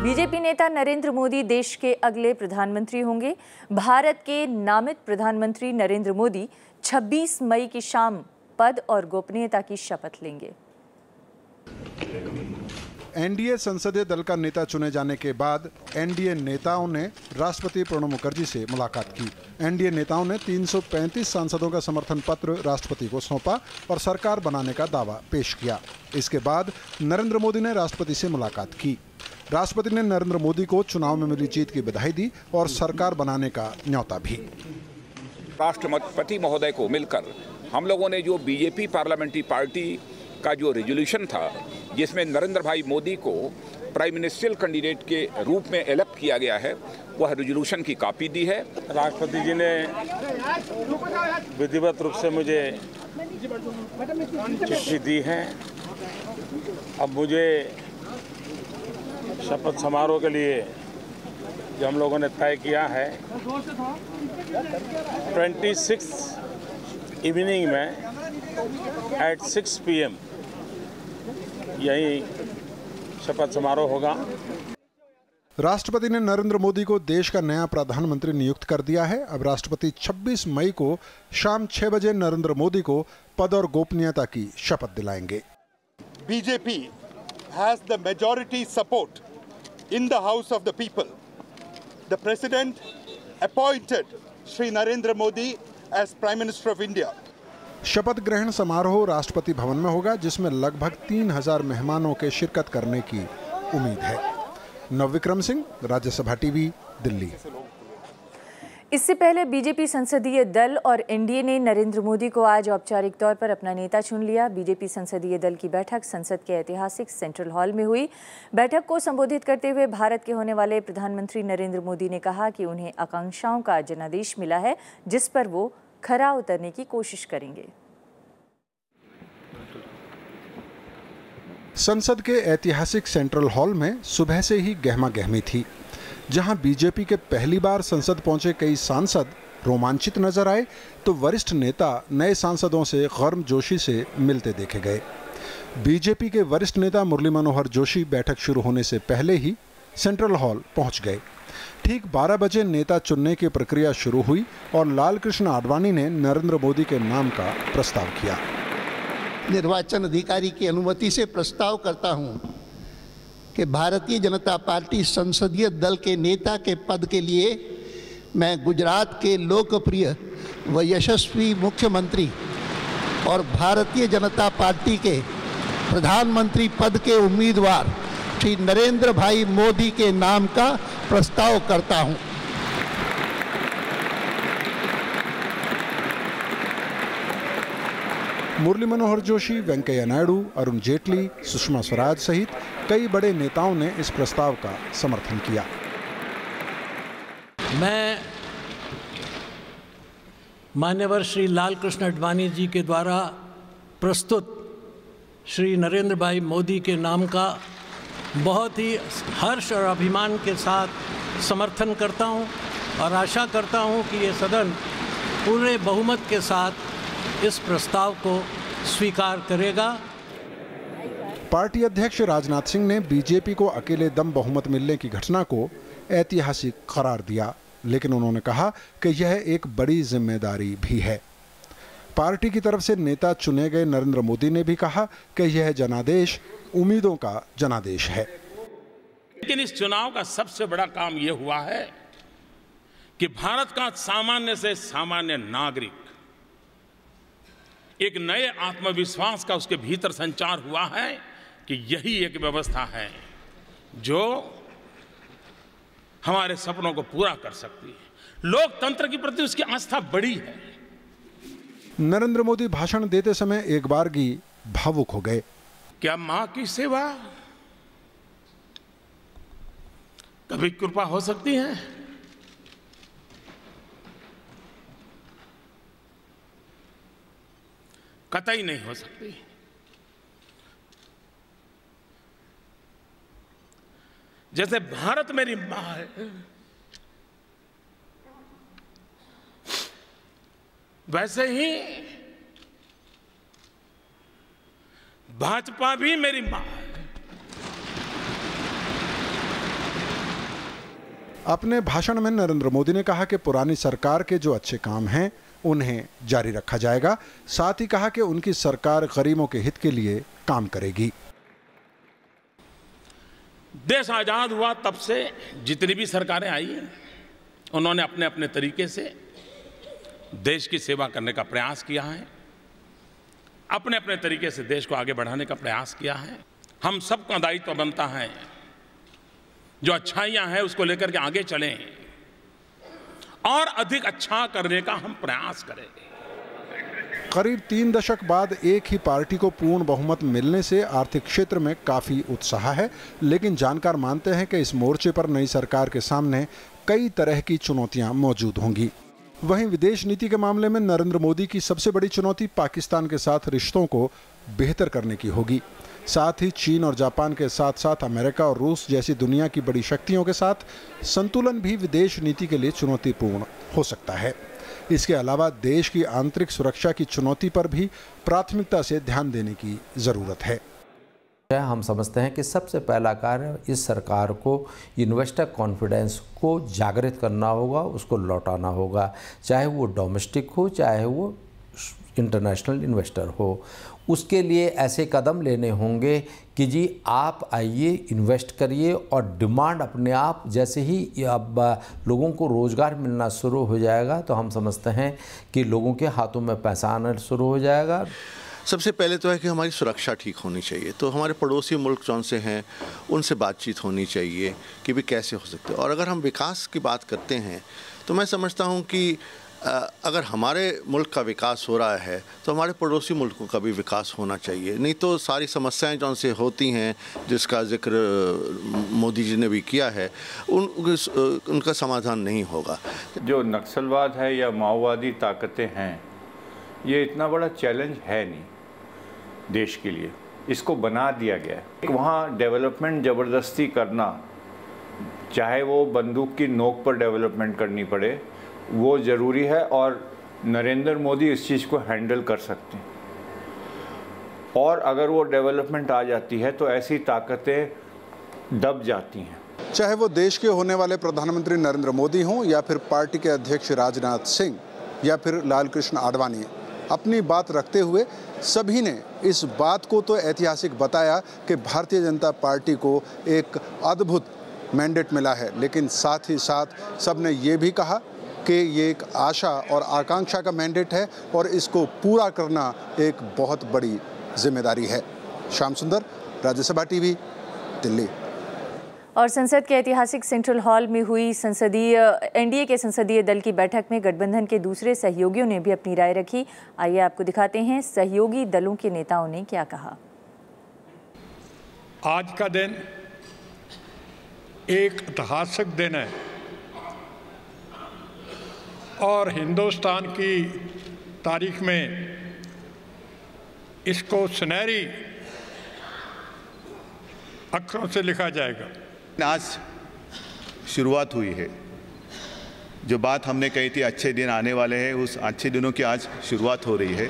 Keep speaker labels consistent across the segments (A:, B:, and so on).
A: BJP नेता नरेंद्र मोदी देश के अगले प्रधानमंत्री होंगे। भारत के नामित प्रधानमंत्री नरेंद्र मोदी 26 मई की शाम पद और गोपनीयता की शपथ लेंगे।
B: एनडीए संसदीय दल का नेता चुने जाने के बाद एनडीए नेताओं ने राष्ट्रपति प्रणब मुखर्जी से मुलाकात की। एनडीए नेताओं ने 335 सांसदों का समर्थन पत्र राष्ट्रपति को सौंपा और सरकार बनाने का दावा पेश किया। इसके बाद नरेंद्र मोदी ने राष्ट्रपति से मुलाकात की। राष्ट्रपति ने नरेंद्र मोदी को चुनाव में मिली जीत की बधाई दी और सरकार बनाने का न्योता भी।
C: राष्ट्रपति महोदय को मिलकर हम लोगों ने जो बीजेपी पार्लियामेंट्री पार्टी का जो रेजोल्यूशन था, जिसमें नरेंद्र भाई मोदी को प्राइम मिनिस्ट्रियल कैंडिडेट के रूप में इलेक्ट किया गया है, वह रेजोल्यूशन की कॉपी दी है।
D: राष्ट्रपति जी ने विधिवत रूप से मुझे चिट्ठी दी है। अब मुझे शपथ समारोह के लिए जो हम लोगों ने तय किया है 26 इवनिंग में एट 6 PM यही शपथ समारोह होगा।
B: राष्ट्रपति ने नरेंद्र मोदी को देश का नया प्रधानमंत्री नियुक्त कर दिया है। अब राष्ट्रपति 26 मई को शाम 6 बजे नरेंद्र मोदी को पद और गोपनीयता की शपथ दिलाएंगे।
E: BJP has the majority support in the House of the People. The President appointed Shri Narendra Modi as Prime Minister of India.
B: शपथ ग्रहण समारोह राष्ट्रपति भवन में होगा, जिसमें लगभग 3000 मेहमानों के शिरकत करने की उम्मीद है। नवविक्रम सिंह, राज्यसभा टीवी, दिल्ली।
A: इससे पहले बीजेपी संसदीय दल और एनडीए ने नरेंद्र मोदी को आज औपचारिक तौर पर अपना नेता चुन लिया। बीजेपी संसदीय दल की बैठक संसद के ऐतिहासिक सेंट्रल हॉल में हुई। बैठक को संबोधित करते हुए भारत के होने वाले प्रधानमंत्री नरेंद्र मोदी ने कहा कि उन्हें आकांक्षाओं का जनादेश मिला है, जिस पर वो खरा उतरने की कोशिश करेंगे।
B: संसद के ऐतिहासिक सेंट्रल हॉल में सुबह से ही गहमा गहमी थी। जहां बीजेपी के पहली बार संसद पहुंचे कई सांसद रोमांचित नजर आए, तो वरिष्ठ नेता नए सांसदों से गर्मजोशी से मिलते देखे गए। बीजेपी के वरिष्ठ नेता मुरली मनोहर जोशी बैठक शुरू होने से पहले ही सेंट्रल हॉल पहुंच गए। ठीक 12 बजे नेता चुनने की प्रक्रिया शुरू हुई और लाल कृष्ण आडवाणी ने नरेंद्र मोदी के नाम का प्रस्ताव किया।
F: निर्वाचन अधिकारी की अनुमति से प्रस्ताव करता हूं कि भारतीय जनता पार्टी संसदीय दल के नेता के पद के लिए मैं गुजरात के लोकप्रिय व यशस्वी मुख्यमंत्री और भारतीय जनता पार्टी के प्रधानमंत्री पद के उम्मीदवार श्री नरेंद्र भाई मोदी के नाम का प्रस्ताव करता हूं।
B: मुरली मनोहर जोशी, वेंकैया नायडू, अरुण जेटली, सुषमा स्वराज सहित कई बड़े नेताओं ने इस प्रस्ताव का समर्थन किया।
G: मैं मान्यवर श्री लाल कृष्ण आडवाणी जी के द्वारा प्रस्तुत श्री नरेंद्र भाई मोदी के नाम का बहुत ही हर्ष और अभिमान के साथ समर्थन करता हूं और आशा करता हूं कि ये सदन पूरे बहुमत के साथ इस प्रस्ताव को स्वीकार करेगा।
B: पार्टी अध्यक्ष राजनाथ सिंह ने बीजेपी को अकेले दम बहुमत मिलने की घटना को ऐतिहासिक करार दिया, लेकिन उन्होंने कहा कि यह एक बड़ी जिम्मेदारी भी है। पार्टी की तरफ से नेता चुने गए नरेंद्र मोदी ने भी कहा कि यह जनादेश उम्मीदों का जनादेश है।
D: लेकिन इस चुनाव का सबसे बड़ा काम यह हुआ है कि भारत का सामान्य से सामान्य नागरिक एक नए आत्मविश्वास का उसके भीतर संचार हुआ है कि यही एक व्यवस्था है जो हमारे सपनों को पूरा कर सकती है। लोकतंत्र के प्रति उसकी आस्था बड़ी है।
B: नरेंद्र मोदी भाषण देते समय एक बारगी भावुक हो गए।
D: क्या मां की सेवा कभी कृपा हो सकती है? कतई नहीं हो सकती। जैसे भारत मेरी मां है, वैसे ही भाजपा भी मेरी मां है।
B: अपने भाषण में नरेंद्र मोदी ने कहा कि पुरानी सरकार के जो अच्छे काम हैं उन्हें जारी रखा जाएगा। साथ ही कहा कि उनकी सरकार गरीबों के हित के लिए काम करेगी।
D: देश आजाद हुआ तब से जितनी भी सरकारें आई हैं, उन्होंने अपने अपने तरीके से देश की सेवा करने का प्रयास किया है, अपने अपने तरीके से देश को आगे बढ़ाने का प्रयास किया है। हम सबका दायित्व बनता है जो अच्छाइयां हैं उसको लेकर के आगे चलें और अधिक अच्छा करने का हम प्रयास करें।
B: करीब 3 दशक बाद एक ही पार्टी को पूर्ण बहुमत मिलने से आर्थिक क्षेत्र में काफी उत्साह है, लेकिन जानकार मानते हैं कि इस मोर्चे पर नई सरकार के सामने कई तरह की चुनौतियां मौजूद होंगी। वहीं विदेश नीति के मामले में नरेंद्र मोदी की सबसे बड़ी चुनौती पाकिस्तान के साथ रिश्तों को बेहतर करने की होगी। साथ ही चीन और जापान के साथ साथ अमेरिका और रूस जैसी दुनिया की बड़ी शक्तियों के साथ संतुलन भी विदेश नीति के लिए चुनौतीपूर्ण हो सकता है। इसके अलावा देश की आंतरिक सुरक्षा की चुनौती पर भी प्राथमिकता से ध्यान देने की जरूरत है।
H: हम समझते हैं कि सबसे पहला कार्य इस सरकार को इन्वेस्टर कॉन्फिडेंस को जागृत करना होगा, उसको लौटाना होगा, चाहे वो डोमेस्टिक हो चाहे वो इंटरनेशनल इन्वेस्टर हो। उसके लिए ऐसे कदम लेने होंगे कि जी आप आइए, इन्वेस्ट करिए और डिमांड अपने आप जैसे ही अब लोगों को रोज़गार मिलना शुरू हो जाएगा तो हम समझते हैं कि लोगों के हाथों में पैसा आना शुरू हो जाएगा।
I: सबसे पहले तो है कि हमारी सुरक्षा ठीक होनी चाहिए, तो हमारे पड़ोसी मुल्क जौन से हैं उनसे बातचीत होनी चाहिए कि भी कैसे हो सकते हैं। और अगर हम विकास की बात करते हैं तो मैं समझता हूँ कि अगर हमारे मुल्क का विकास हो रहा है तो हमारे पड़ोसी मुल्कों का भी विकास होना चाहिए, नहीं तो सारी समस्याएं जौन से होती हैं जिसका जिक्र मोदी जी ने भी किया है उनका समाधान नहीं होगा।
J: जो नक्सलवाद है या माओवादी ताकतें हैं, ये इतना बड़ा चैलेंज है नहीं देश के लिए, इसको बना दिया गया है। वहाँ डेवलपमेंट ज़बरदस्ती करना, चाहे वो बंदूक की नोक पर डेवलपमेंट करनी पड़े, वो ज़रूरी है और नरेंद्र मोदी इस चीज़ को हैंडल कर सकते हैं। और अगर वो डेवलपमेंट आ जाती है तो ऐसी ताकतें दब जाती हैं।
B: चाहे वो देश के होने वाले प्रधानमंत्री नरेंद्र मोदी हों या फिर पार्टी के अध्यक्ष राजनाथ सिंह या फिर लालकृष्ण आडवाणी, अपनी बात रखते हुए सभी ने इस बात को तो ऐतिहासिक बताया कि भारतीय जनता पार्टी को एक अद्भुत मैंडेट मिला है, लेकिन साथ ही साथ सबने ये भी कहा कि ये एक आशा और आकांक्षा का मैंडेट है और इसको पूरा करना एक बहुत बड़ी जिम्मेदारी है। श्याम सुंदर, राज्यसभा टीवी, दिल्ली।
A: और संसद के ऐतिहासिक सेंट्रल हॉल में हुई एनडीए के संसदीय दल की बैठक में गठबंधन के दूसरे सहयोगियों ने भी अपनी राय रखी। आइए आपको दिखाते हैं सहयोगी दलों के नेताओं ने क्या कहा।
K: आज का दिन एक ऐतिहासिक दिन है और हिंदुस्तान की तारीख में इसको सुनहरी अक्षरों से लिखा जाएगा।
L: आज शुरुआत हुई है, जो बात हमने कही थी अच्छे दिन आने वाले हैं, उस अच्छे दिनों की आज शुरुआत हो रही है।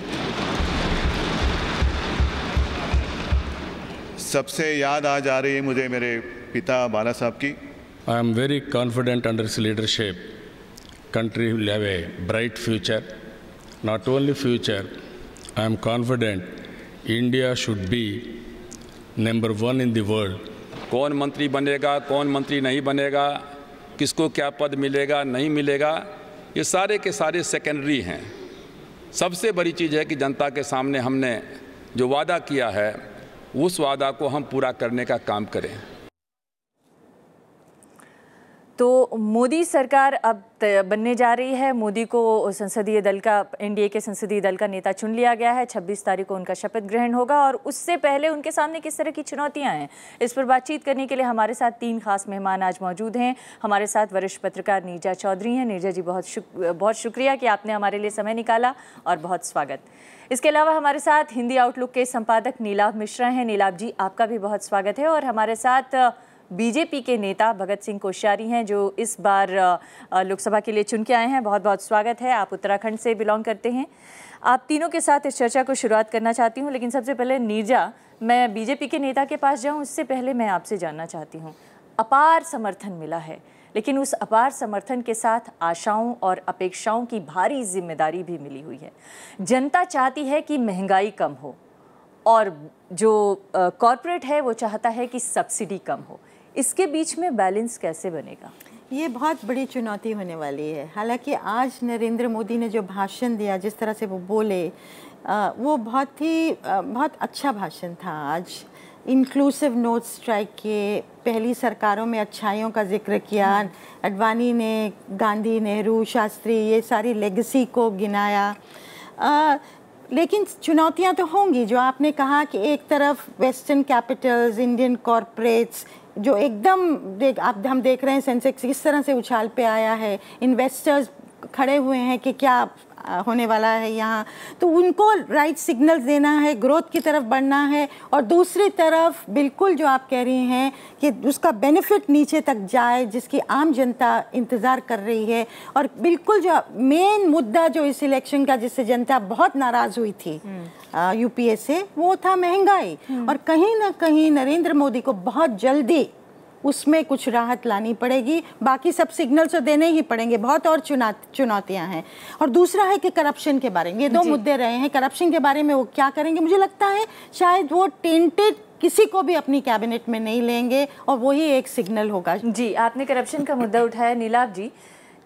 L: सबसे याद आज आ रही है मुझे मेरे पिता बाला साहब की।
D: I am very confident under his leadership country will have a bright future. Not only future, I am confident India should be number 1 in the world.
C: कौन मंत्री बनेगा, कौन मंत्री नहीं बनेगा, किसको क्या पद मिलेगा नहीं मिलेगा, ये सारे के सारे सेकेंडरी हैं। सबसे बड़ी चीज़ है कि जनता के सामने हमने जो वादा किया है उस वादा को हम पूरा करने का काम करें।
A: तो मोदी सरकार अब बनने जा रही है। मोदी को संसदीय दल का, एनडीए के संसदीय दल का नेता चुन लिया गया है। 26 तारीख को उनका शपथ ग्रहण होगा और उससे पहले उनके सामने किस तरह की चुनौतियां हैं, इस पर बातचीत करने के लिए हमारे साथ 3 खास मेहमान आज मौजूद हैं। हमारे साथ वरिष्ठ पत्रकार नीरजा चौधरी हैं। नीरजा जी, बहुत शुक्रिया कि आपने हमारे लिए समय निकाला और बहुत स्वागत। इसके अलावा हमारे साथ हिंदी आउटलुक के संपादक नीलाभ मिश्रा हैं। नीलाभ जी, आपका भी बहुत स्वागत है। और हमारे साथ बीजेपी के नेता भगत सिंह कोश्यारी हैं, जो इस बार लोकसभा के लिए चुन के आए हैं। बहुत बहुत स्वागत है। आप उत्तराखंड से बिलोंग करते हैं। आप तीनों के साथ इस चर्चा को शुरुआत करना चाहती हूं, लेकिन सबसे पहले नीरजा, मैं बीजेपी के नेता के पास जाऊं उससे पहले मैं आपसे जानना चाहती हूं, अपार समर्थन मिला है, लेकिन उस अपार समर्थन के साथ आशाओं और अपेक्षाओं की भारी जिम्मेदारी भी मिली हुई है। जनता चाहती है कि महंगाई कम हो और जो कॉरपोरेट है वो चाहता है कि सब्सिडी कम हो। इसके बीच में बैलेंस कैसे बनेगा?
M: ये बहुत बड़ी चुनौती होने वाली है। हालांकि आज नरेंद्र मोदी ने जो भाषण दिया, जिस तरह से वो बोले, वो बहुत अच्छा भाषण था। आज इंक्लूसिव नोट स्ट्राइक किए, पहली सरकारों में अच्छाइयों का जिक्र किया, अडवाणी ने गांधी, नेहरू, शास्त्री, ये सारी लेगेसी को गिनाया। लेकिन चुनौतियां तो होंगी। जो आपने कहा कि एक तरफ वेस्टर्न कैपिटल्स, इंडियन कॉरपोरेट्स जो एकदम हम देख रहे हैं सेंसेक्स किस तरह से उछाल पे आया है, इन्वेस्टर्स खड़े हुए हैं कि क्या होने वाला है यहाँ, तो उनको राइट सिग्नल्स देना है, ग्रोथ की तरफ बढ़ना है। और दूसरी तरफ बिल्कुल जो आप कह रही हैं कि उसका बेनिफिट नीचे तक जाए, जिसकी आम जनता इंतज़ार कर रही है। और बिल्कुल जो मेन मुद्दा जो इस इलेक्शन का, जिससे जनता बहुत नाराज़ हुई थी यूपीए से, वो था महंगाई। और कहीं ना कहीं नरेंद्र मोदी को बहुत जल्दी उसमें कुछ राहत लानी पड़ेगी। बाकी सब सिग्नल तो देने ही पड़ेंगे, बहुत और चुनौतियां हैं। और दूसरा है कि करप्शन के बारे में, ये 2 मुद्दे रहे हैं। करप्शन के बारे में वो क्या करेंगे? मुझे लगता है शायद वो टेंटेड किसी को भी अपनी कैबिनेट में नहीं लेंगे और वही एक सिग्नल होगा।
A: जी, आपने करप्शन का मुद्दा उठाया नीलाभ जी।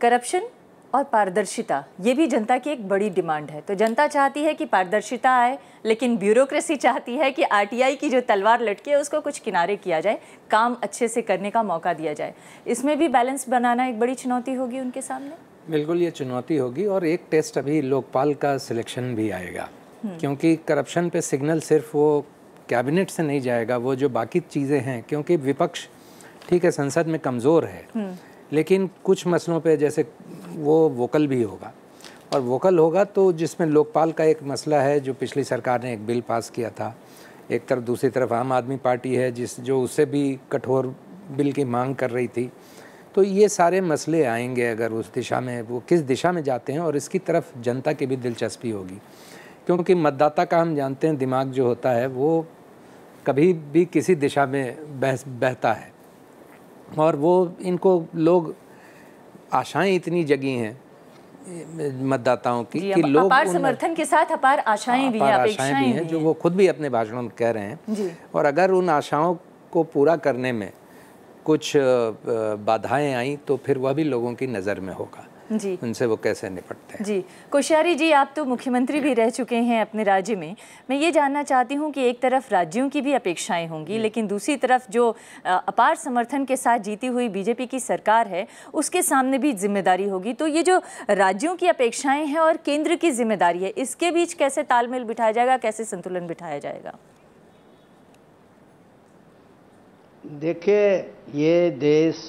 A: करप्शन और पारदर्शिता, ये भी जनता की एक बड़ी डिमांड है। तो जनता चाहती है कि पारदर्शिता आए, लेकिन ब्यूरोक्रेसी चाहती है कि आरटीआई की जो तलवार लटकी है उसको कुछ किनारे किया जाए, काम अच्छे से करने का मौका दिया जाए। इसमें भी बैलेंस बनाना एक बड़ी चुनौती होगी उनके सामने।
N: बिल्कुल ये चुनौती होगी। और एक टेस्ट अभी लोकपाल का सिलेक्शन भी आएगा, क्योंकि करप्शन पे सिग्नल सिर्फ वो कैबिनेट से नहीं जाएगा, वो जो बाकी चीज़ें हैं, क्योंकि विपक्ष ठीक है संसद में कमज़ोर है, लेकिन कुछ मसलों पे जैसे वो वोकल भी होगा। और वोकल होगा तो जिसमें लोकपाल का एक मसला है, जो पिछली सरकार ने एक बिल पास किया था एक तरफ, दूसरी तरफ आम आदमी पार्टी है जो उससे भी कठोर बिल की मांग कर रही थी। तो ये सारे मसले आएंगे अगर उस दिशा में, वो किस दिशा में जाते हैं, और इसकी तरफ जनता की भी दिलचस्पी होगी। क्योंकि मतदाता का हम जानते हैं दिमाग जो होता है वो कभी भी किसी दिशा में बहता है, और वो इनको लोग आशाएं इतनी जगी हैं मतदाताओं की कि लोग
A: अपार समर्थन के साथ अपार आशाएं भी हैं, अपेक्षाएं भी हैं,
N: जो वो खुद भी अपने भाषणों में कह रहे हैं। और अगर उन आशाओं को पूरा करने में कुछ बाधाएं आई तो फिर वह भी लोगों की नज़र में होगा जी, उनसे वो कैसे निपटते हैं।
A: जी कोश्यारी जी, आप तो मुख्यमंत्री भी रह चुके हैं अपने राज्य में। मैं ये जानना चाहती हूँ कि एक तरफ राज्यों की भी अपेक्षाएं होंगी, लेकिन दूसरी तरफ जो अपार समर्थन के साथ जीती हुई बीजेपी की सरकार है उसके सामने भी जिम्मेदारी होगी। तो ये जो राज्यों की अपेक्षाएं हैं और केंद्र की जिम्मेदारी है, इसके बीच कैसे तालमेल बिठाया जाएगा, कैसे संतुलन बिठाया जाएगा?
O: देखिए, ये देश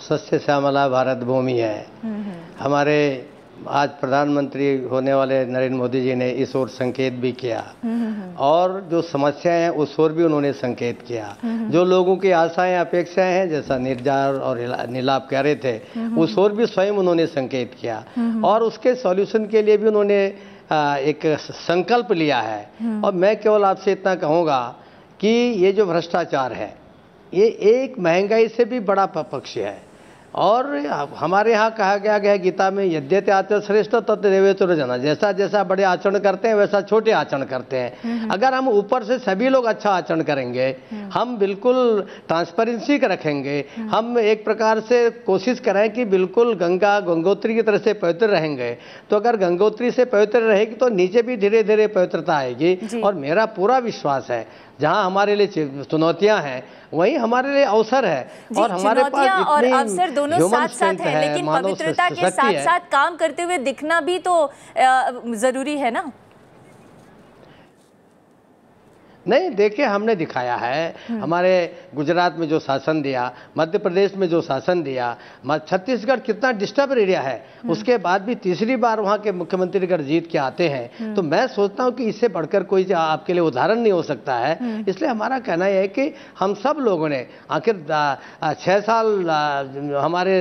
O: सस्य श्यामला भारत भूमि है। हमारे आज प्रधानमंत्री होने वाले नरेंद्र मोदी जी ने इस ओर संकेत भी किया, और जो समस्याएं हैं उस ओर भी उन्होंने संकेत किया। जो लोगों की आशाएं अपेक्षाएं हैं, जैसा निर्जार और नीलाभ कह रहे थे, उस ओर भी स्वयं उन्होंने संकेत किया, और उसके सॉल्यूशन के लिए भी उन्होंने एक संकल्प लिया है। और मैं केवल आपसे इतना कहूँगा कि ये जो भ्रष्टाचार है ये एक महंगाई से भी बड़ा पक्ष है। और हमारे यहाँ कहा गया है गीता में, यद्यते आचरण श्रेष्ठ तत् देवेतर जना, जैसा जैसा बड़े आचरण करते हैं वैसा छोटे आचरण करते हैं। अगर हम ऊपर से सभी लोग अच्छा आचरण करेंगे, हम बिल्कुल ट्रांसपेरेंसी रखेंगे, हम एक प्रकार से कोशिश करें कि बिल्कुल गंगोत्री की तरह से पवित्र रहेंगे, तो अगर गंगोत्री से पवित्र रहेगी तो नीचे भी धीरे धीरे पवित्रता आएगी। और मेरा पूरा विश्वास है जहां हमारे लिए चुनौतियां हैं वहीं हमारे लिए अवसर है। और हमारे पास
A: और अवसर दोनों साथ साथ है, लेकिन पवित्रता के साथ साथ काम करते हुए दिखना भी तो जरूरी है ना।
O: नहीं, देखिए हमने दिखाया है, हमारे गुजरात में जो शासन दिया, मध्य प्रदेश में जो शासन दिया, छत्तीसगढ़ कितना डिस्टर्ब एरिया है, उसके बाद भी तीसरी बार वहाँ के मुख्यमंत्री अगर जीत के आते हैं तो मैं सोचता हूँ कि इससे बढ़कर कोई आपके लिए उदाहरण नहीं हो सकता है। इसलिए हमारा कहना यह है कि हम सब लोगों ने, आखिर 6 साल हमारे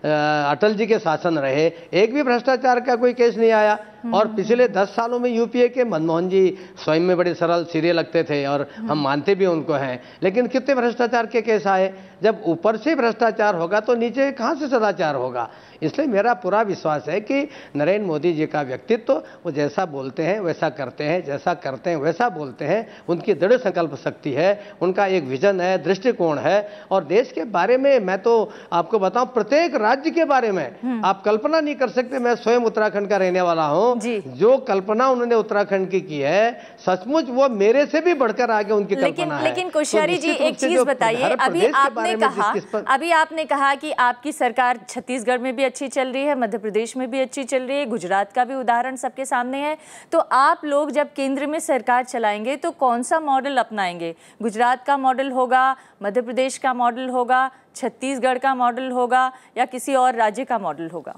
O: अटल जी के शासन रहे, एक भी भ्रष्टाचार का कोई केस नहीं आया। और पिछले 10 सालों में यूपीए के मनमोहन जी स्वयं में बड़े सरल सीधे लगते थे और हम मानते भी उनको हैं, लेकिन कितने भ्रष्टाचार के केस आए। जब ऊपर से भ्रष्टाचार होगा तो नीचे कहाँ से सदाचार होगा। इसलिए मेरा पूरा विश्वास है कि नरेंद्र मोदी जी का व्यक्तित्व, वो जैसा बोलते हैं वैसा करते हैं, जैसा करते हैं वैसा बोलते हैं, उनकी दृढ़ संकल्प शक्ति है, उनका एक विजन है, दृष्टिकोण है। और देश के बारे में मैं तो आपको बताऊं, प्रत्येक राज्य के बारे में आप कल्पना नहीं कर सकते। मैं स्वयं उत्तराखंड का रहने वाला हूं, जो कल्पना उन्होंने उत्तराखंड की है, सचमुच वो मेरे से भी बढ़कर आगे उनकी कल्पना है।
A: लेकिन कोश्यारी जी एक चीज बताइए, अभी आपने कहा कि आपकी सरकार छत्तीसगढ़ में भी अच्छी चल रही है, मध्य प्रदेश में भी अच्छी चल रही है, गुजरात का भी उदाहरण सबके सामने है। तो आप लोग जब केंद्र में सरकार चलाएंगे तो कौन सा मॉडल अपनाएंगे? गुजरात का मॉडल होगा, मध्य प्रदेश का मॉडल होगा, छत्तीसगढ़ का मॉडल होगा, या किसी और राज्य का मॉडल होगा?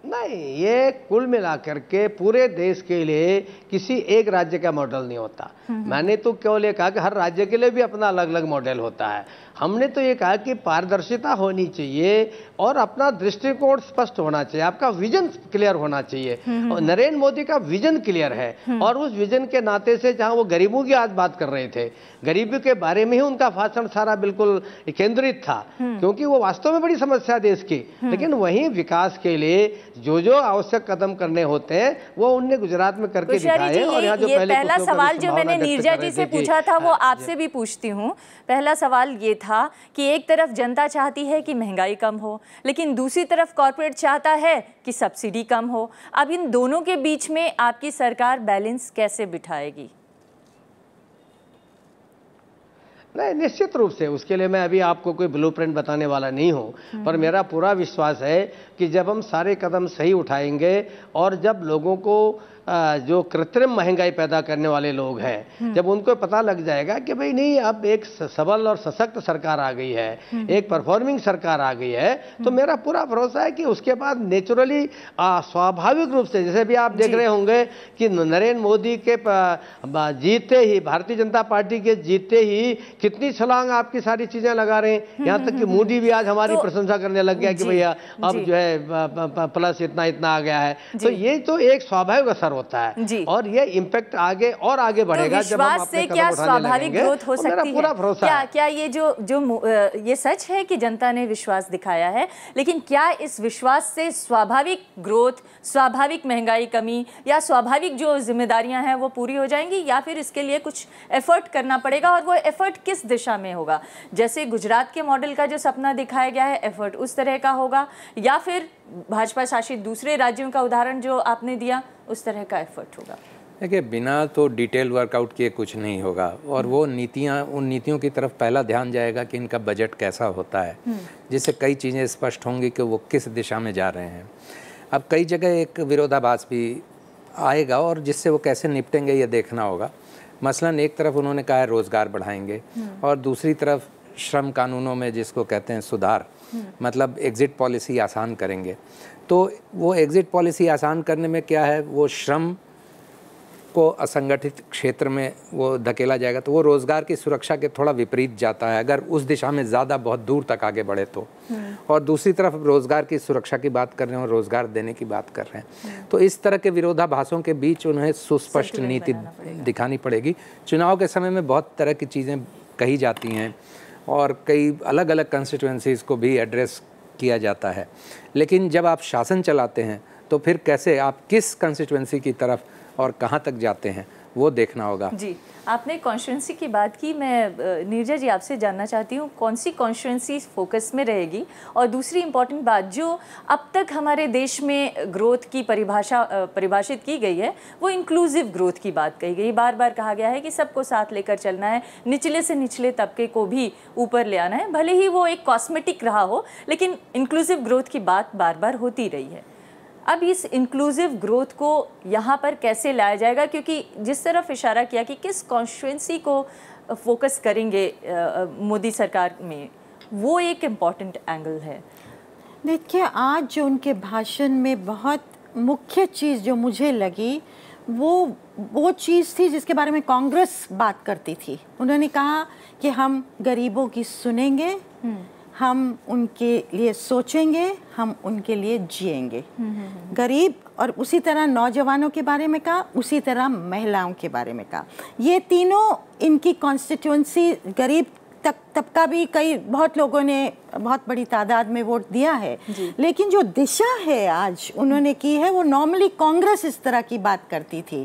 O: नहीं, ये कुल मिलाकर के पूरे देश के लिए किसी एक राज्य का मॉडल नहीं होता। मैंने तो केवल ये कहा कि हर राज्य के लिए भी अपना अलग अलग मॉडल होता है। हमने तो ये कहा कि पारदर्शिता होनी चाहिए और अपना दृष्टिकोण स्पष्ट होना चाहिए, आपका विजन क्लियर होना चाहिए। और नरेंद्र मोदी का विजन क्लियर है और उस विजन के नाते से जहां वो गरीबों की आज बात कर रहे थे, गरीबी के बारे में ही उनका भाषण सारा बिल्कुल केंद्रित था, क्योंकि वो वास्तव में बड़ी समस्या देश की। लेकिन वहीं विकास के लिए जो जो आवश्यक कदम करने होते हैं वो उनने गुजरात में करके दिखाए। और यहाँ जो
A: पहला सवाल जो मैंने नीरजा जी से पूछा था वो आपसे भी पूछती हूँ। पहला सवाल ये था कि एक तरफ जनता चाहती है कि महंगाई कम हो, लेकिन दूसरी तरफ कॉर्पोरेट चाहता है कि सब्सिडी कम हो। अब इन दोनों के बीच में आपकी सरकार बैलेंस कैसे बिठाएगी?
O: नहीं, निश्चित रूप से उसके लिए मैं अभी आपको कोई ब्लूप्रिंट बताने वाला नहीं हूं, पर मेरा पूरा विश्वास है कि जब हम सारे कदम सही उठाएंगे और जब लोगों को जो कृत्रिम महंगाई पैदा करने वाले लोग हैं, जब उनको पता लग जाएगा कि भाई नहीं, अब एक सबल और सशक्त सरकार आ गई है, एक परफॉर्मिंग सरकार आ गई है, तो मेरा पूरा भरोसा है कि उसके बाद नेचुरली स्वाभाविक रूप से, जैसे भी आप देख रहे होंगे कि नरेंद्र मोदी के जीतते ही, भारतीय जनता पार्टी के जीतते ही कितनी छलांग आपकी सारी चीजें लगा रहे हैं। यहाँ तक कि मोदी भी आज हमारी प्रशंसा करने लग गया कि भैया अब जो है प्लस इतना इतना आ गया है। तो ये तो एक स्वाभाविक असर होता है और ये इम्पैक्ट आगे और आगे बढ़ेगा।
A: तो जब हम अपने कदम उठाने लगेंगे, ग्रोथ हो सकती है। पूरा भरोसा है। क्या ये जो ये सच है कि जनता ने विश्वास दिखाया है, लेकिन क्या इस विश्वास से स्वाभाविक ग्रोथ, स्वाभाविक महंगाई कमी या स्वाभाविक जो जिम्मेदारियां हैं वो पूरी हो जाएंगी, या फिर इसके लिए कुछ एफर्ट करना पड़ेगा? और वो एफर्ट किस दिशा में होगा? जैसे गुजरात के मॉडल का जो सपना दिखाया गया है, एफर्ट उस तरह का होगा, या फिर भाजपा शासित दूसरे राज्यों का उदाहरण जो आपने दिया उस तरह का एफर्ट होगा?
N: देखिए, बिना तो डिटेल वर्कआउट किए कुछ नहीं होगा। और वो नीतियाँ, उन नीतियों की तरफ पहला ध्यान जाएगा कि इनका बजट कैसा होता है, जिससे कई चीज़ें स्पष्ट होंगी कि वो किस दिशा में जा रहे हैं। अब कई जगह एक विरोधाभास भी आएगा और जिससे वो कैसे निपटेंगे ये देखना होगा। मसलन एक तरफ उन्होंने कहा है रोज़गार बढ़ाएंगे और दूसरी तरफ श्रम कानूनों में जिसको कहते हैं सुधार, मतलब एग्ज़िट पॉलिसी आसान करेंगे। तो वो एग्ज़िट पॉलिसी आसान करने में क्या है, वो श्रम को असंगठित क्षेत्र में वो धकेला जाएगा, तो वो रोज़गार की सुरक्षा के थोड़ा विपरीत जाता है अगर उस दिशा में ज़्यादा बहुत दूर तक आगे बढ़े तो। और दूसरी तरफ रोज़गार की सुरक्षा की बात कर रहे हैं और रोज़गार देने की बात कर रहे हैं। तो इस तरह के विरोधाभासों के बीच उन्हें सुस्पष्ट नीति दिखानी पड़ेगी। चुनाव के समय में बहुत तरह की चीज़ें कही जाती हैं और कई अलग अलग कंस्टिट्यूएंसीज़ को भी एड्रेस किया जाता है, लेकिन जब आप शासन चलाते हैं तो फिर कैसे आप किस कंस्टिट्यूएंसी की तरफ और कहाँ तक जाते हैं वो देखना होगा।
A: जी, आपने कॉन्स्टिट्यूंसी की बात की। मैं नीरजा जी आपसे जानना चाहती हूँ कौन सी कॉन्स्टिट्यूंसी फोकस में रहेगी? और दूसरी इम्पॉर्टेंट बात, जो अब तक हमारे देश में ग्रोथ की परिभाषित की गई है, वो इंक्लूसिव ग्रोथ की बात कही गई। बार बार कहा गया है कि सबको साथ लेकर चलना है, निचले से निचले तबके को भी ऊपर ले आना है। भले ही वो एक कॉस्मेटिक रहा हो, लेकिन इंक्लूसिव ग्रोथ की बात बार बार होती रही है। अब इस इंक्लूसिव ग्रोथ को यहाँ पर कैसे लाया जाएगा? क्योंकि जिस तरफ इशारा किया कि किस कॉन्स्टिट्यूएंसी को फोकस करेंगे मोदी सरकार में, वो एक इम्पॉर्टेंट एंगल है।
M: देखिए, आज जो उनके भाषण में बहुत मुख्य चीज़ जो मुझे लगी वो चीज़ थी जिसके बारे में कांग्रेस बात करती थी। उन्होंने कहा कि हम गरीबों की सुनेंगे, हम उनके लिए सोचेंगे, हम उनके लिए जिएंगे। गरीब और उसी तरह नौजवानों के बारे में कहा, उसी तरह महिलाओं के बारे में कहा। ये तीनों इनकी कॉन्स्टिट्यूंसी गरीब तबका भी कई बहुत लोगों ने बहुत बड़ी तादाद में वोट दिया है, लेकिन जो दिशा है आज उन्होंने की है वो नॉर्मली कांग्रेस इस तरह की बात करती थी।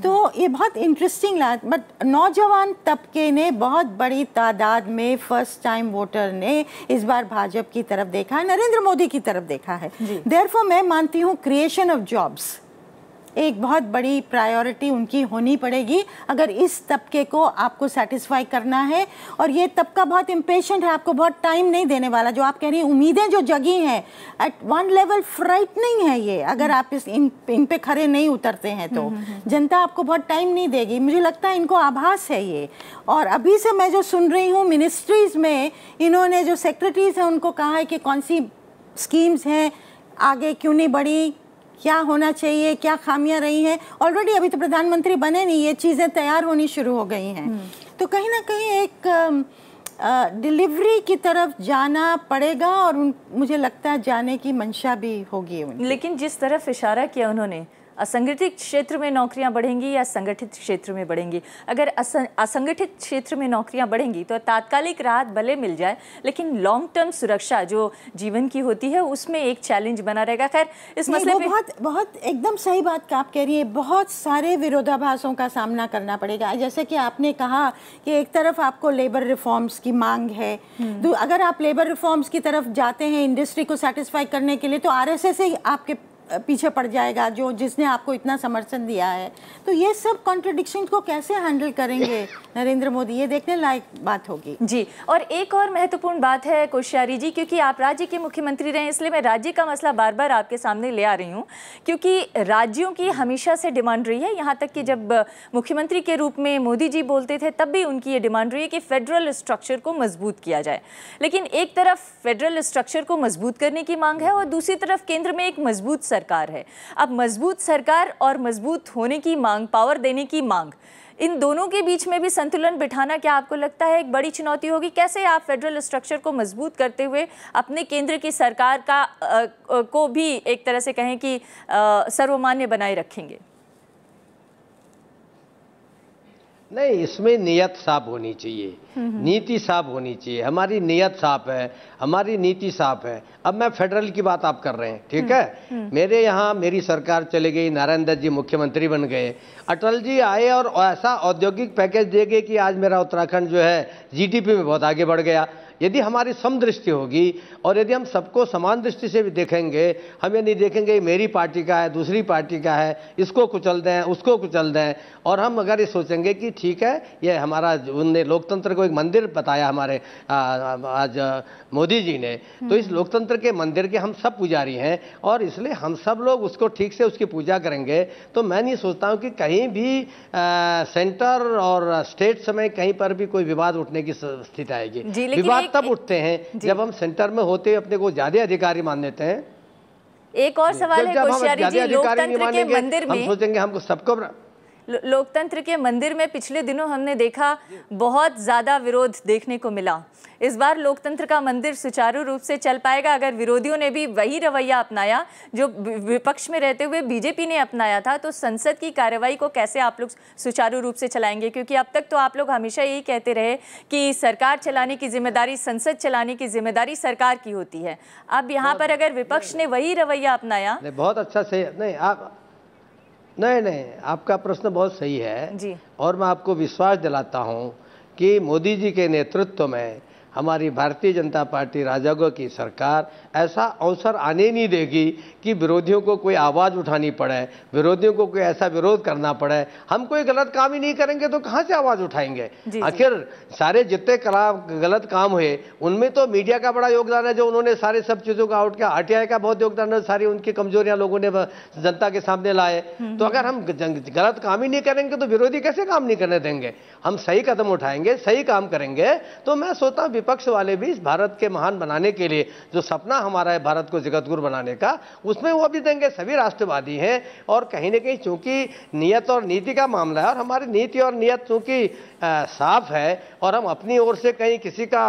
M: तो ये बहुत इंटरेस्टिंग लगा। बट नौजवान तबके ने बहुत बड़ी तादाद में फर्स्ट टाइम वोटर ने इस बार भाजपा की तरफ देखा है, नरेंद्र मोदी की तरफ देखा है। देयरफॉर मैं मानती हूँ क्रिएशन ऑफ जॉब्स एक बहुत बड़ी प्रायोरिटी उनकी होनी पड़ेगी अगर इस तबके को आपको सेटिस्फाई करना है। और ये तबका बहुत इम्पेशेंट है, आपको बहुत टाइम नहीं देने वाला। जो आप कह रही हैं उम्मीदें जो जगी हैं एट वन लेवल फ्राइटनिंग है ये, अगर आप इन पे खरे नहीं उतरते हैं तो जनता आपको बहुत टाइम नहीं देगी। मुझे लगता है इनको आभास है ये। और अभी से मैं जो सुन रही हूँ मिनिस्ट्रीज में इन्होंने जो सेक्रेटरीज हैं उनको कहा है कि कौन सी स्कीम्स हैं, आगे क्यों नहीं बढ़ी, क्या होना चाहिए, क्या खामियां रही हैं। ऑलरेडी अभी तो प्रधानमंत्री बने नहीं, ये चीज़ें तैयार होनी शुरू हो गई हैं। तो कहीं ना कहीं एक डिलीवरी की तरफ जाना पड़ेगा और मुझे लगता है जाने की मंशा भी होगी उनकी।
A: लेकिन जिस तरफ इशारा किया उन्होंने, असंगठित क्षेत्र में नौकरियां बढ़ेंगी या संगठित क्षेत्र में बढ़ेंगी। अगर असंगठित क्षेत्र में नौकरियां बढ़ेंगी तो तात्कालिक राहत भले मिल जाए, लेकिन लॉन्ग टर्म सुरक्षा जो जीवन की होती है उसमें एक चैलेंज बना रहेगा। खैर इस मसले पे
M: बहुत एकदम सही बात आप कह रही है। बहुत सारे विरोधाभासों का सामना करना पड़ेगा। जैसे कि आपने कहा कि एक तरफ आपको लेबर रिफॉर्म्स की मांग है, तो अगर आप लेबर रिफॉर्म्स की तरफ जाते हैं इंडस्ट्री को सेटिस्फाई करने के लिए, तो आरएसएस ही आपके पीछे पड़ जाएगा जो जिसने आपको इतना समर्थन दिया है। तो ये सब कॉन्ट्रडिक्शन को कैसे हैंडल करेंगे नरेंद्र मोदी, ये देखने लायक बात होगी।
A: जी, और एक और महत्वपूर्ण बात है कोश्यारी जी, क्योंकि आप राज्य के मुख्यमंत्री रहे, इसलिए मैं राज्य का मसला बार बार आपके सामने ले आ रही हूँ, क्योंकि राज्यों की हमेशा से डिमांड रही है, यहाँ तक कि जब मुख्यमंत्री के रूप में मोदी जी बोलते थे तब भी उनकी ये डिमांड रही है कि फेडरल स्ट्रक्चर को मजबूत किया जाए। लेकिन एक तरफ फेडरल स्ट्रक्चर को मजबूत करने की मांग है और दूसरी तरफ केंद्र में एक मजबूत सरकार है। अब मजबूत सरकार और मजबूत होने की मांग, पावर देने की मांग, इन दोनों के बीच में भी संतुलन बिठाना क्या आपको लगता है एक बड़ी चुनौती होगी? कैसे आप फेडरल स्ट्रक्चर को मजबूत करते हुए अपने केंद्र की सरकार का को भी एक तरह से कहें कि सर्वमान्य बनाए रखेंगे?
O: नहीं, इसमें नियत साफ होनी चाहिए, नीति साफ होनी चाहिए। हमारी नियत साफ है, हमारी नीति साफ है। अब मैं फेडरल की बात आप कर रहे हैं, ठीक है। मेरे यहाँ मेरी सरकार चली गई, नारायण दत्त जी मुख्यमंत्री बन गए, अटल जी आए और ऐसा औद्योगिक पैकेज दे गए कि आज मेरा उत्तराखंड जो है जीडीपी में बहुत आगे बढ़ गया। यदि हमारी समदृष्टि होगी और यदि हम सबको समान दृष्टि से भी देखेंगे, हम ये नहीं देखेंगे मेरी पार्टी का है, दूसरी पार्टी का है, इसको कुचल दें, उसको कुचल दें, और हम अगर ये सोचेंगे कि ठीक है ये हमारा, उनने लोकतंत्र को एक मंदिर बताया हमारे आज मोदी जी ने, तो इस लोकतंत्र के मंदिर के हम सब पुजारी हैं और इसलिए हम सब लोग उसको ठीक से उसकी पूजा करेंगे। तो मैं नहीं सोचता हूँ कि कहीं भी सेंटर और स्टेट समय कहीं पर भी कोई विवाद उठने की स्थिति आएगी। विवाद तब उठते हैं जब हम सेंटर में होते अपने को ज्यादा अधिकारी मान लेते हैं।
A: एक और सवाल है कोश्यारी जी, लोकतंत्र के मंदिर में
O: हम सोचेंगे हमको सबको,
A: लोकतंत्र के मंदिर में पिछले दिनों हमने देखा बहुत ज्यादा विरोध देखने को मिला। इस बार लोकतंत्र का मंदिर सुचारू रूप से चल पाएगा अगर विरोधियों ने भी वही रवैया अपनाया जो विपक्ष में रहते हुए बीजेपी ने अपनाया था? तो संसद की कार्रवाई को कैसे आप लोग सुचारू रूप से चलाएंगे? क्योंकि अब तक तो आप लोग हमेशा यही कहते रहे कि सरकार चलाने की जिम्मेदारी, संसद चलाने की जिम्मेदारी सरकार की होती है। अब यहाँ पर अगर विपक्ष ने वही रवैया अपनाया,
O: बहुत अच्छा से नहीं, आपका प्रश्न बहुत सही है जी। और मैं आपको विश्वास दिलाता हूं कि मोदी जी के नेतृत्व में हमारी भारतीय जनता पार्टी राजगो की सरकार ऐसा अवसर आने नहीं देगी कि विरोधियों को कोई आवाज़ उठानी पड़े, विरोधियों को कोई ऐसा विरोध करना पड़े। हम कोई गलत काम ही नहीं करेंगे तो कहाँ से आवाज़ उठाएंगे? आखिर सारे जितने गलत काम हुए उनमें तो मीडिया का बड़ा योगदान है, जो उन्होंने सारे सब चीज़ों का आउट किया। आरटीआई का बहुत योगदान है, सारी उनकी कमजोरियां लोगों ने जनता के सामने लाए। तो अगर हम गलत काम ही नहीं करेंगे तो विरोधी कैसे काम नहीं करने देंगे? हम सही कदम उठाएंगे, सही काम करेंगे, तो मैं सोचता हूँ विपक्ष वाले भी इस भारत के महान बनाने के लिए जो सपना हमारा है भारत को जगतगुरु बनाने का, उसमें वो भी देंगे। सभी राष्ट्रवादी हैं और कहीं ना कहीं चूंकि नियत और नीति का मामला है और हमारी नीति और नियत चूंकि साफ है और हम अपनी ओर से कहीं किसी का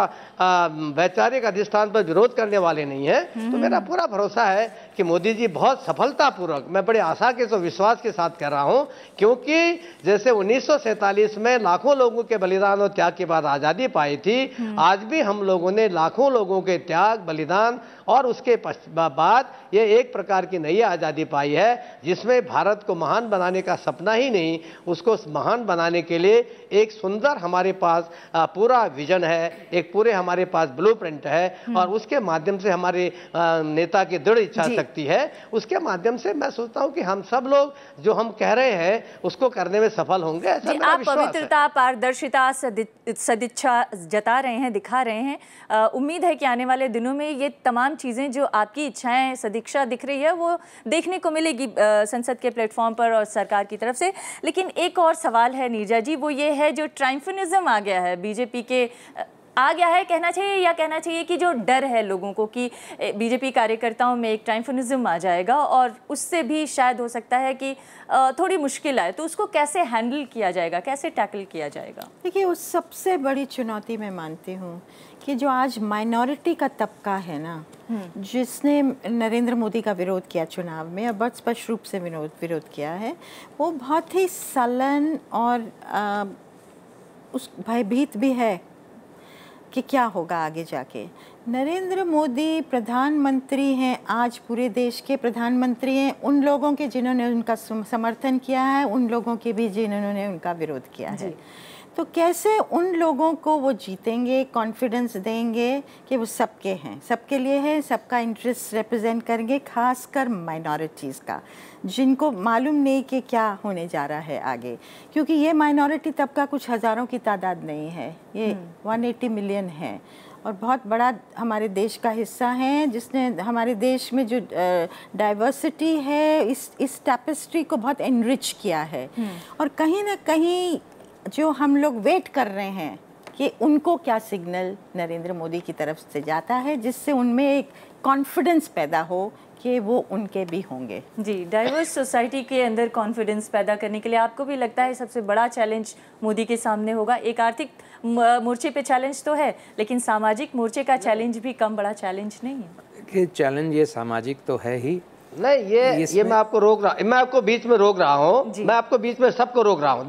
O: वैचारिक अधिष्ठान पर विरोध करने वाले नहीं है, तो मेरा पूरा भरोसा है कि मोदी जी बहुत सफलतापूर्वक, मैं बड़े आशा के विश्वास के साथ कह रहा हूं, क्योंकि जैसे 1947 में लाखों लोगों के बलिदान और त्याग के बाद आजादी पाई थी, आज भी हम लोगों ने लाखों लोगों के त्याग बलिदान और उसके बाद ये एक प्रकार की नई आज़ादी पाई है जिसमें भारत को महान बनाने का सपना ही नहीं, उसको महान बनाने के लिए एक सुंदर हमारे पास पूरा विजन है, एक पूरे हमारे पास ब्लूप्रिंट है और उसके माध्यम से हमारे नेता की दृढ़ इच्छा शक्ति है, उसके माध्यम से मैं सोचता हूं कि हम सब लोग जो हम कह रहे हैं उसको करने में सफल होंगे, ऐसा मेरा विश्वास है।
A: पवित्रता, पारदर्शिता, सदिच्छा जता रहे हैं, दिखा रहे हैं। उम्मीद है कि आने वाले दिनों में ये तमाम चीज़ें जो आपकी इच्छाएं, सदिच्छा दिख रही है, वो देखने को मिलेगी संसद के प्लेटफॉर्म पर और सरकार की तरफ से। लेकिन एक और सवाल है नीरजा जी, वो ये है जो ट्रायम्फनिज्म आ गया है बीजेपी के, आ गया है कहना चाहिए या कहना चाहिए कि जो डर है लोगों को कि बीजेपी कार्यकर्ताओं में एक ट्रायम्फनिज्म आ जाएगा और उससे भी शायद हो सकता है कि थोड़ी मुश्किल आए, तो उसको कैसे हैंडल किया जाएगा, कैसे टैकल किया जाएगा? देखिए,
M: उस सबसे बड़ी चुनौती मैं मानती हूँ कि जो आज माइनॉरिटी का तबका है ना, जिसने नरेंद्र मोदी का विरोध किया चुनाव में और बहुत स्पष्ट रूप से विरोध किया है, वो बहुत ही सलन और उस भयभीत भी है कि क्या होगा आगे जाके। नरेंद्र मोदी प्रधानमंत्री हैं, आज पूरे देश के प्रधानमंत्री हैं, उन लोगों के जिन्होंने उनका समर्थन किया है, उन लोगों के भी जिन्होंने उनका विरोध किया है। तो कैसे उन लोगों को वो जीतेंगे, कॉन्फिडेंस देंगे कि वो सबके हैं, सबके लिए है, सबका इंटरेस्ट रिप्रेजेंट करेंगे, खासकर माइनॉरिटीज़ का, जिनको मालूम नहीं कि क्या होने जा रहा है आगे, क्योंकि ये माइनॉरिटी तबका कुछ हज़ारों की तादाद नहीं है, ये 180 मिलियन है और बहुत बड़ा हमारे देश का हिस्सा है, जिसने हमारे देश में जो डाइवर्सिटी है इस टैपेस्ट्री को बहुत एनरिच किया है। और कहीं ना कहीं जो हम लोग वेट कर रहे हैं कि उनको क्या सिग्नल नरेंद्र मोदी की तरफ से जाता है जिससे उनमें एक कॉन्फिडेंस पैदा हो कि वो उनके भी होंगे।
A: जी, डाइवर्स सोसाइटी के अंदर कॉन्फिडेंस पैदा करने के लिए आपको भी लगता है सबसे बड़ा चैलेंज मोदी के सामने होगा? एक आर्थिक मोर्चे पे चैलेंज तो है, लेकिन सामाजिक मोर्चे का चैलेंज भी कम बड़ा चैलेंज नहीं है
N: कि चैलेंज ये सामाजिक तो है ही
O: नहीं। ये मैं आपको रोक रहा, मैं आपको बीच में रोक रहा हूँ, मैं आपको बीच में सबको रोक रहा हूँ।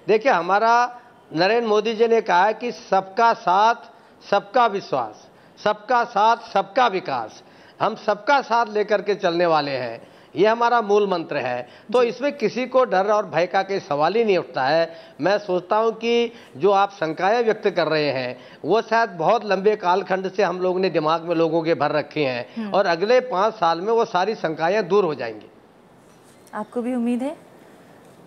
O: देखिए हमारा नरेंद्र मोदी जी ने कहा है कि सबका साथ सबका विश्वास, सबका साथ सबका विकास, हम सबका साथ लेकर के चलने वाले हैं, ये हमारा मूल मंत्र है। तो इसमें किसी को डर और भय का कोई सवाल ही नहीं उठता है। मैं सोचता हूं कि जो आप शंकाएं व्यक्त कर रहे हैं वो शायद बहुत लंबे कालखंड से हम लोगों ने दिमाग में लोगों के भर रखे हैं और अगले 5 साल में वो सारी शंकाएं दूर हो जाएंगी।
A: आपको भी उम्मीद है?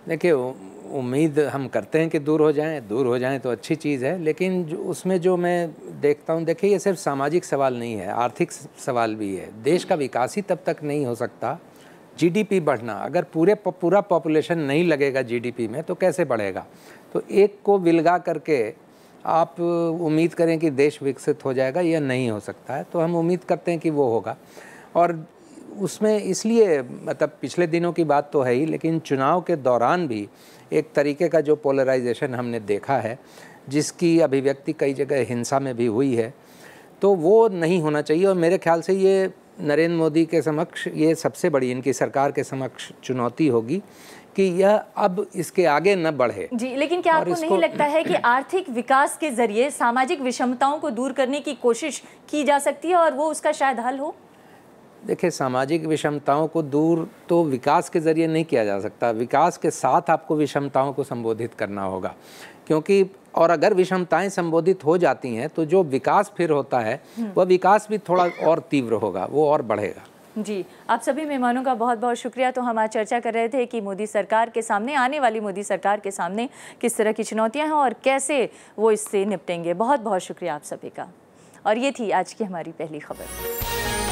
N: देखिए, उम्मीद हम करते हैं कि दूर हो जाएं तो अच्छी चीज़ है, लेकिन उसमें जो मैं देखता हूं, देखिए ये सिर्फ सामाजिक सवाल नहीं है, आर्थिक सवाल भी है। देश का विकास ही तब तक नहीं हो सकता, जीडीपी बढ़ना, अगर पूरा पॉपुलेशन नहीं लगेगा जीडीपी में तो कैसे बढ़ेगा? तो एक को विलगा करके आप उम्मीद करें कि देश विकसित हो जाएगा, यह नहीं हो सकता है। तो हम उम्मीद करते हैं कि वो होगा। और उसमें इसलिए मतलब पिछले दिनों की बात तो है ही, लेकिन चुनाव के दौरान भी एक तरीके का जो पोलराइजेशन हमने देखा है, जिसकी अभिव्यक्ति कई जगह हिंसा में भी हुई है, तो वो नहीं होना चाहिए। और मेरे ख्याल से ये नरेंद्र मोदी के समक्ष ये सबसे बड़ी इनकी सरकार के समक्ष चुनौती होगी कि यह अब इसके आगे न बढ़े।
A: जी, लेकिन क्या आपको नहीं लगता है कि आर्थिक विकास के जरिए सामाजिक विषमताओं को दूर करने की कोशिश की जा सकती है और वो उसका शायद हल हो?
N: देखिए, सामाजिक विषमताओं को दूर तो विकास के ज़रिए नहीं किया जा सकता, विकास के साथ आपको विषमताओं को संबोधित करना होगा। क्योंकि और अगर विषमताएं संबोधित हो जाती हैं तो जो विकास फिर होता है वह विकास भी थोड़ा और तीव्र होगा, वो और बढ़ेगा।
A: जी, आप सभी मेहमानों का बहुत बहुत शुक्रिया। तो हम आज चर्चा कर रहे थे कि मोदी सरकार के सामने, आने वाली मोदी सरकार के सामने किस तरह की चुनौतियाँ हैं और कैसे वो इससे निपटेंगे। बहुत बहुत शुक्रिया आप सभी का। और ये थी आज की हमारी पहली खबर।